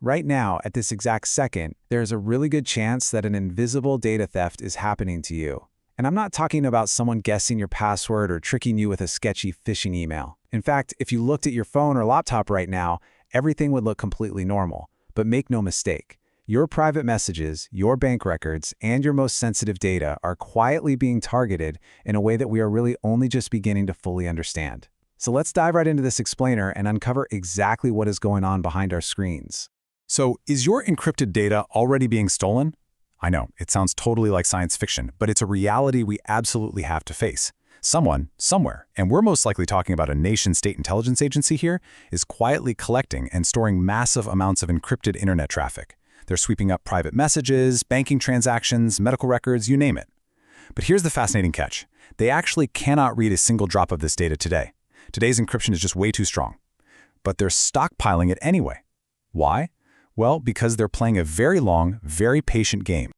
Right now, at this exact second, there's a really good chance that an invisible data theft is happening to you. And I'm not talking about someone guessing your password or tricking you with a sketchy phishing email. In fact, if you looked at your phone or laptop right now, everything would look completely normal. But make no mistake, your private messages, your bank records, and your most sensitive data are quietly being targeted in a way that we are really only just beginning to fully understand. So let's dive right into this explainer and uncover exactly what is going on behind our screens. So, is your encrypted data already being stolen? I know, it sounds totally like science fiction, but it's a reality we absolutely have to face. Someone, somewhere, and we're most likely talking about a nation-state intelligence agency here, is quietly collecting and storing massive amounts of encrypted internet traffic. They're sweeping up private messages, banking transactions, medical records, you name it. But here's the fascinating catch. They actually cannot read a single drop of this data today. Today's encryption is just way too strong. But they're stockpiling it anyway. Why? Well, because they're playing a very long, very patient game.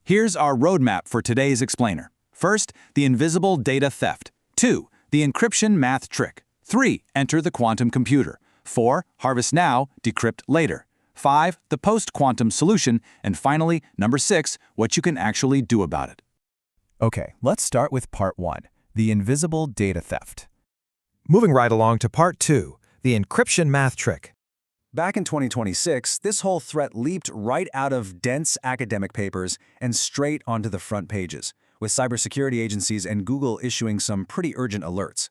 Here's our roadmap for today's explainer. First, the invisible data theft. 2, the encryption math trick. 3, enter the quantum computer. 4, harvest now, decrypt later. 5, the post-quantum solution. And finally, number 6, what you can actually do about it. Okay, let's start with part 1, the invisible data theft. Moving right along to part 2, the encryption math trick. Back in 2026, this whole threat leaped right out of dense academic papers and straight onto the front pages, with cybersecurity agencies and Google issuing some pretty urgent alerts.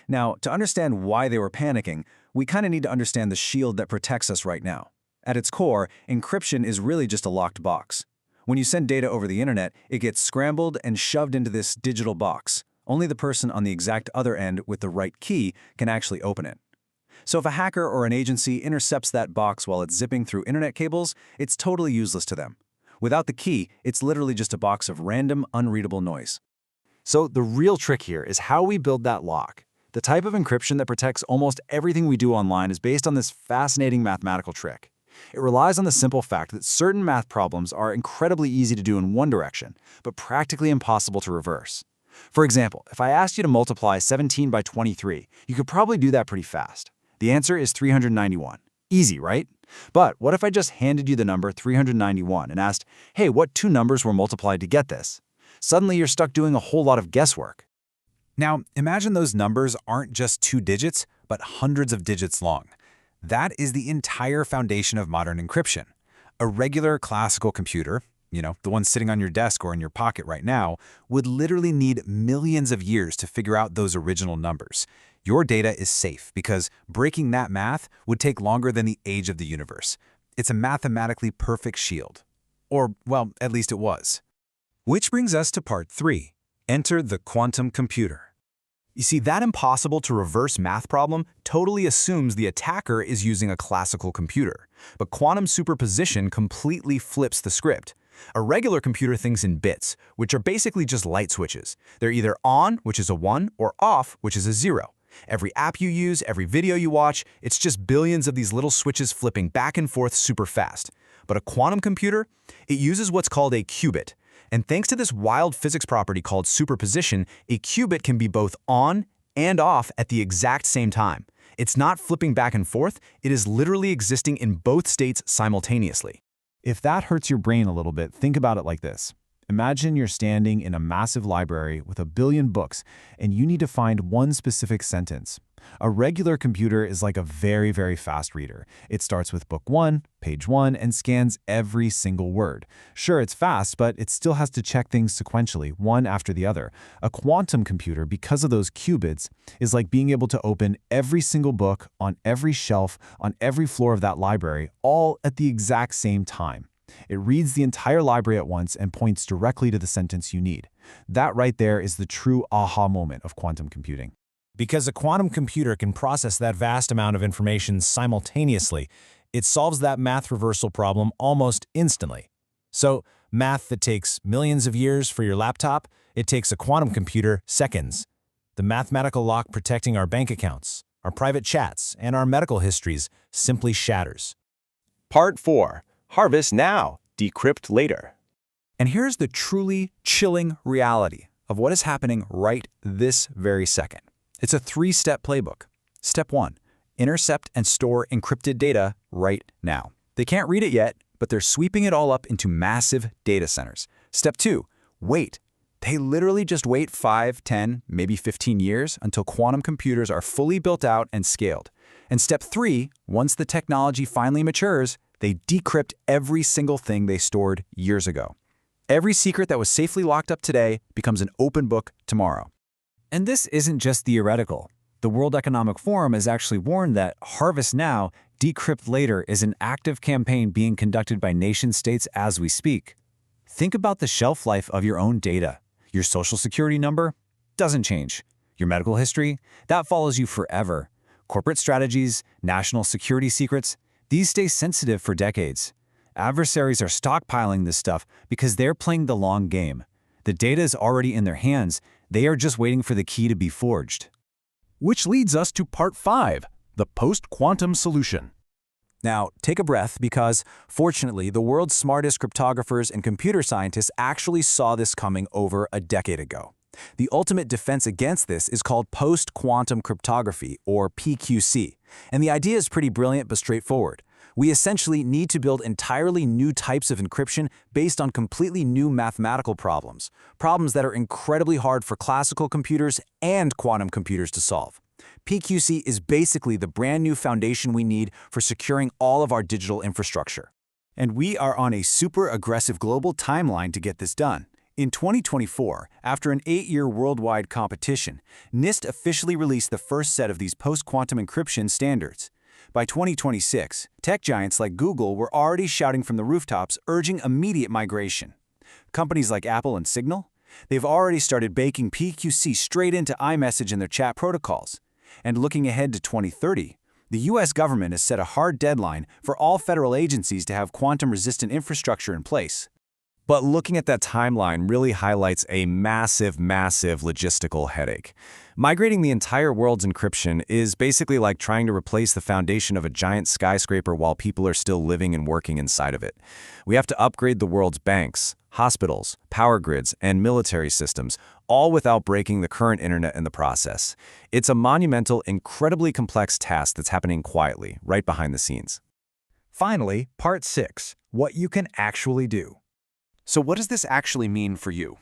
Now, to understand why they were panicking, we kind of need to understand the shield that protects us right now. At its core, encryption is really just a locked box. When you send data over the internet, it gets scrambled and shoved into this digital box. Only the person on the exact other end with the right key can actually open it. So if a hacker or an agency intercepts that box while it's zipping through internet cables, it's totally useless to them. Without the key, it's literally just a box of random, unreadable noise. So the real trick here is how we build that lock. The type of encryption that protects almost everything we do online is based on this fascinating mathematical trick. It relies on the simple fact that certain math problems are incredibly easy to do in one direction, but practically impossible to reverse. For example, if I asked you to multiply 17 by 23, you could probably do that pretty fast. The answer is 391. Easy, right? But what if I just handed you the number 391 and asked, hey, what two numbers were multiplied to get this? Suddenly you're stuck doing a whole lot of guesswork. Now, imagine those numbers aren't just 2 digits, but hundreds of digits long. That is the entire foundation of modern encryption. A regular classical computer, the one sitting on your desk or in your pocket right now, would literally need millions of years to figure out those original numbers. Your data is safe because breaking that math would take longer than the age of the universe. It's a mathematically perfect shield. Or, well, at least it was. Which brings us to part 3, enter the quantum computer. You see, that impossible-to-reverse math problem totally assumes the attacker is using a classical computer. But quantum superposition completely flips the script. A regular computer thinks in bits, which are basically just light switches. They're either on, which is a 1, or off, which is a 0. Every app you use, every video you watch, it's just billions of these little switches flipping back and forth super fast. But a quantum computer, it uses what's called a qubit. And thanks to this wild physics property called superposition, a qubit can be both on and off at the exact same time. It's not flipping back and forth, it is literally existing in both states simultaneously. If that hurts your brain a little bit, think about it like this. Imagine you're standing in a massive library with a billion books, and you need to find one specific sentence. A regular computer is like a very, very fast reader. It starts with book 1, page 1, and scans every single word. Sure, it's fast, but it still has to check things sequentially, one after the other. A quantum computer, because of those qubits, is like being able to open every single book on every shelf, on every floor of that library, all at the exact same time. It reads the entire library at once and points directly to the sentence you need. That right there is the true aha moment of quantum computing. Because a quantum computer can process that vast amount of information simultaneously, it solves that math reversal problem almost instantly. So, math that takes millions of years for your laptop, it takes a quantum computer seconds. The mathematical lock protecting our bank accounts, our private chats, and our medical histories simply shatters. Part 4, harvest now, decrypt later. And here's the truly chilling reality of what is happening right this very second. It's a 3-step playbook. Step 1, intercept and store encrypted data right now. They can't read it yet, but they're sweeping it all up into massive data centers. Step 2, wait. They literally just wait 5, 10, maybe 15 years until quantum computers are fully built out and scaled. And step 3, once the technology finally matures, they decrypt every single thing they stored years ago. Every secret that was safely locked up today becomes an open book tomorrow. And this isn't just theoretical. The World Economic Forum has actually warned that harvest now, decrypt later is an active campaign being conducted by nation-states as we speak. Think about the shelf life of your own data. Your social security number doesn't change. Your medical history, that follows you forever. Corporate strategies, national security secrets, these stay sensitive for decades. Adversaries are stockpiling this stuff because they're playing the long game. The data is already in their hands. They are just waiting for the key to be forged. Which leads us to part 5, the post-quantum solution. Now, take a breath because, fortunately, the world's smartest cryptographers and computer scientists actually saw this coming over a decade ago. The ultimate defense against this is called post-quantum cryptography, or PQC. And the idea is pretty brilliant but straightforward. We essentially need to build entirely new types of encryption based on completely new mathematical problems that are incredibly hard for classical computers and quantum computers to solve. PQC is basically the brand new foundation we need for securing all of our digital infrastructure. And we are on a super aggressive global timeline to get this done. In 2024, after an 8-year worldwide competition, NIST officially released the first set of these post-quantum encryption standards. By 2026, tech giants like Google were already shouting from the rooftops, urging immediate migration. Companies like Apple and Signal, they've already started baking PQC straight into iMessage and their chat protocols. And looking ahead to 2030, the US government has set a hard deadline for all federal agencies to have quantum-resistant infrastructure in place. But looking at that timeline really highlights a massive logistical headache. Migrating the entire world's encryption is basically like trying to replace the foundation of a giant skyscraper while people are still living and working inside of it. We have to upgrade the world's banks, hospitals, power grids, and military systems, all without breaking the current internet in the process. It's a monumental, incredibly complex task that's happening quietly, right behind the scenes. Finally, part 6, what you can actually do. So what does this actually mean for you?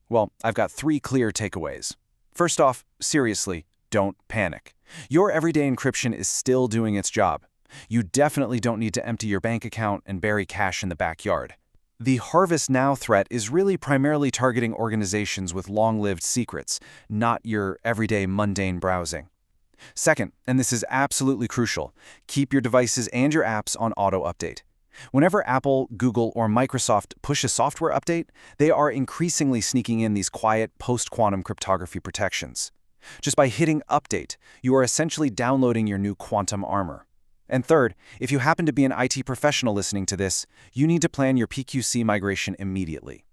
Well, I've got 3 clear takeaways. First off, seriously, don't panic. Your everyday encryption is still doing its job. You definitely don't need to empty your bank account and bury cash in the backyard. The Harvest Now threat is really primarily targeting organizations with long-lived secrets, not your everyday mundane browsing. Second, and this is absolutely crucial, keep your devices and your apps on auto-update. Whenever Apple, Google, or Microsoft push a software update, they are increasingly sneaking in these quiet post-quantum cryptography protections. Just by hitting Update, you are essentially downloading your new quantum armor. And third, if you happen to be an IT professional listening to this, you need to plan your PQC migration immediately.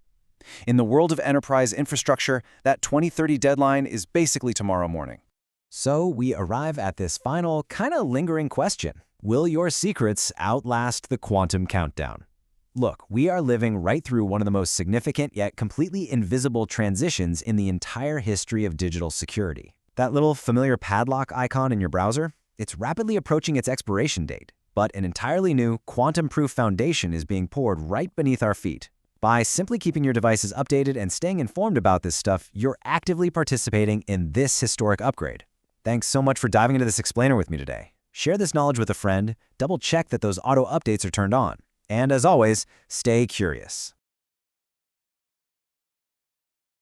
In the world of enterprise infrastructure, that 2030 deadline is basically tomorrow morning. So we arrive at this final, kind of lingering question. Will your secrets outlast the quantum countdown? Look, we are living right through one of the most significant yet completely invisible transitions in the entire history of digital security. That little familiar padlock icon in your browser? It's rapidly approaching its expiration date, but an entirely new quantum-proof foundation is being poured right beneath our feet. By simply keeping your devices updated and staying informed about this stuff, you're actively participating in this historic upgrade. Thanks so much for diving into this explainer with me today. Share this knowledge with a friend, double-check that those auto updates are turned on, and as always, stay curious.